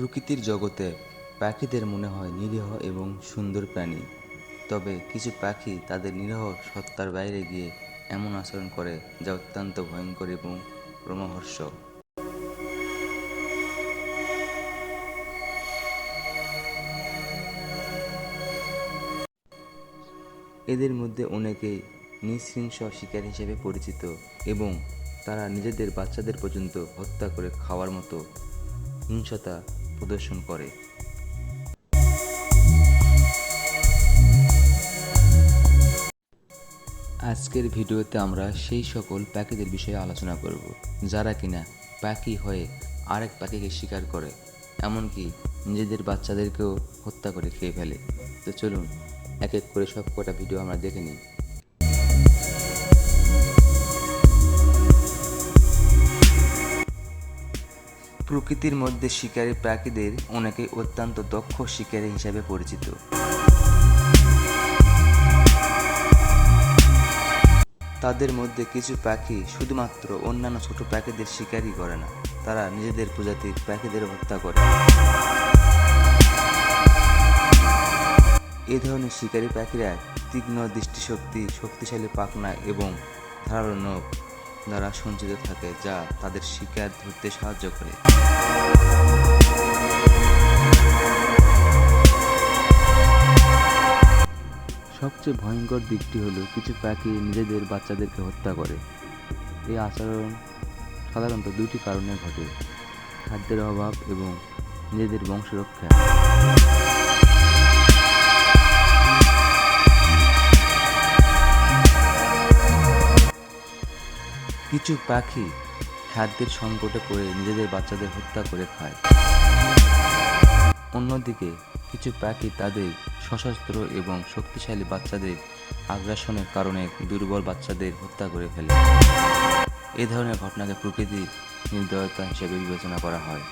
প্রকৃতির জগতে পাখিদের মনে হয় নিরীহ এবং সুন্দর প্রাণী। তবে কিছু পাখি তাদের নিরীহ সত্তার বাইরে গিয়ে এমন আচরণ করে যা অত্যন্ত ভয়ঙ্কর এবং রোমহর্ষক। এদের মধ্যে অনেকেই নৃশংস শিকার হিসেবে পরিচিত এবং তারা নিজেদের বাচ্চাদের পর্যন্ত হত্যা করে খাওয়ার মতো হিংস্রতা প্রদর্শন করে। আজকের ভিডিওতে আমরা সেই সকল পাখিদের বিষয়ে আলোচনা করব যারা কিনা পাখি হয়ে আরেক পাখিকে শিকার করে, এমনকি নিজেদের বাচ্চাদেরকেও হত্যা করে খেয়ে ফেলে। তো চলুন এক এক করে সব কটা ভিডিও আমরা দেখে নিই। প্রকৃতির মধ্যে শিকারী পাখিদের অনেকেই অত্যন্ত দক্ষ শিকারী হিসাবে পরিচিত। তাদের মধ্যে কিছু পাখি শুধুমাত্র অন্যান্য ছোট পাখিদের শিকারই করে না, তারা নিজেদের প্রজাতির পাখিদের হত্যা করে। এ ধরনের শিকারী পাখিরা তীক্ষ্ণ দৃষ্টিশক্তি, শক্তিশালী পাখনা এবং ধারালো নখ দ্বারা সজ্জিত থাকে, যা তাদের শিকার ধরতে সাহায্য করে। সবচেয়ে ভয়ঙ্কর দিকটি হলো কিছু পাখি নিজেদের বাচ্চাদেরকে হত্যা করে। এই আচরণ সাধারণত দুটি কারণে ঘটে: খাদ্যের অভাব এবং নিজেদের বংশ রক্ষা। কিছু পাখি খাদ্যের সংকটে পড়ে নিজেদের বাচ্চাদের হত্যা করে খায়। অন্যদিকে কিছু পাখি তাদের সশস্ত্র এবং শক্তিশালী বাচ্চাদের আগ্রাসনের কারণে দুর্বল বাচ্চাদের হত্যা করে ফেলে। এ ধরনের ঘটনাকে প্রকৃতির নির্দয়তা হিসেবে বিবেচনা করা হয়।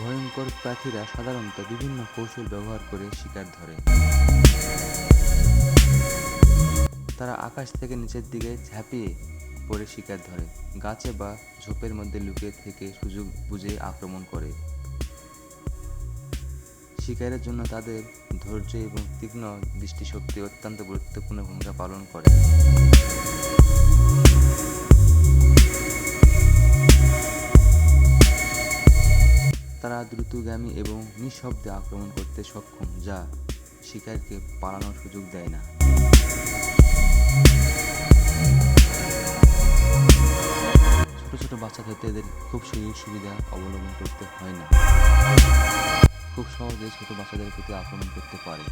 ভয়ঙ্কর পাখিরা সাধারণত বিভিন্ন কৌশল ব্যবহার করে শিকার ধরে। তারা আকাশ থেকে নিচের দিকে ঝাঁপিয়ে পড়ে শিকার ধরে, গাছে বা ঝোপের মধ্যে লুকিয়ে থেকে সুযোগ বুঝে আক্রমণ করে। শিকারের জন্য তাদের ধৈর্য এবং তীক্ষ্ণ দৃষ্টিশক্তি অত্যন্ত গুরুত্বপূর্ণ ভূমিকা পালন করে। তারা দ্রুতগামী এবং নিঃশব্দে আক্রমণ করতে সক্ষম, যা শিকারকে পালানোর সুযোগ দেয় না। ছোট ছোট বাচ্চা ধরতে এদের খুব সুযোগ সুবিধা অবলম্বন করতে হয় না, খুব সহজে ছোট বাচ্চাদের প্রতি আক্রমণ করতে পারে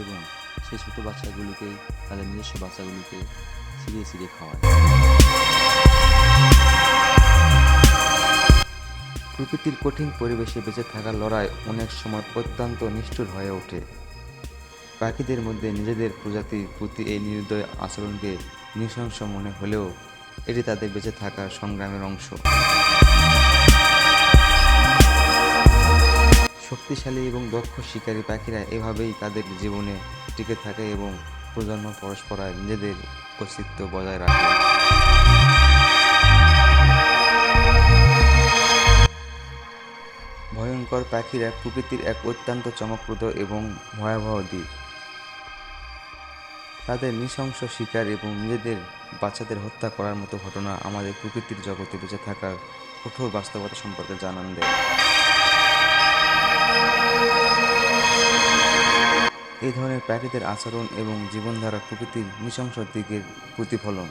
এবং সেই ছোট বাচ্চাগুলোকে তাদের নিজস্ব বাচ্চাগুলোকে ছিঁড়িয়ে ছিঁড়িয়ে খাওয়ায়। প্রকৃতির কঠিন পরিবেশে বেঁচে থাকার লড়াই অনেক সময় অত্যন্ত নিষ্ঠুর হয়ে ওঠে। পাখিদের মধ্যে নিজেদের প্রজাতির প্রতি এই নির্দয় আচরণকে নৃশংস মনে হলেও এটি তাদের বেঁচে থাকার সংগ্রামের অংশ। শক্তিশালী এবং দক্ষ শিকারী পাখিরা এভাবেই তাদের জীবনে টিকে থাকে এবং প্রজন্ম পরস্পরায় নিজেদের অস্তিত্ব বজায় রাখে। ভয়ঙ্কর পাখিরা প্রকৃতির এক অত্যন্ত চমকপ্রদ এবং ভয়াবহ দিক। তাদের নৃশংস শিকার এবং নিজেদের বাচ্চাদের হত্যা করার মতো ঘটনা আমাদের প্রকৃতির জগতে বেঁচে থাকার কঠোর বাস্তবতা সম্পর্কে জানান দেয়। এই ধরনের পাখিদের আচরণ এবং জীবনধারা প্রকৃতির নৃশংস দিকের প্রতিফলন।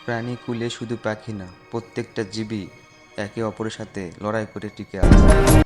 প্রাণীকুলে শুধু পাখি না, প্রত্যেকটা জীবই একে অপরের সাথে লড়াই করে টিকে আছে।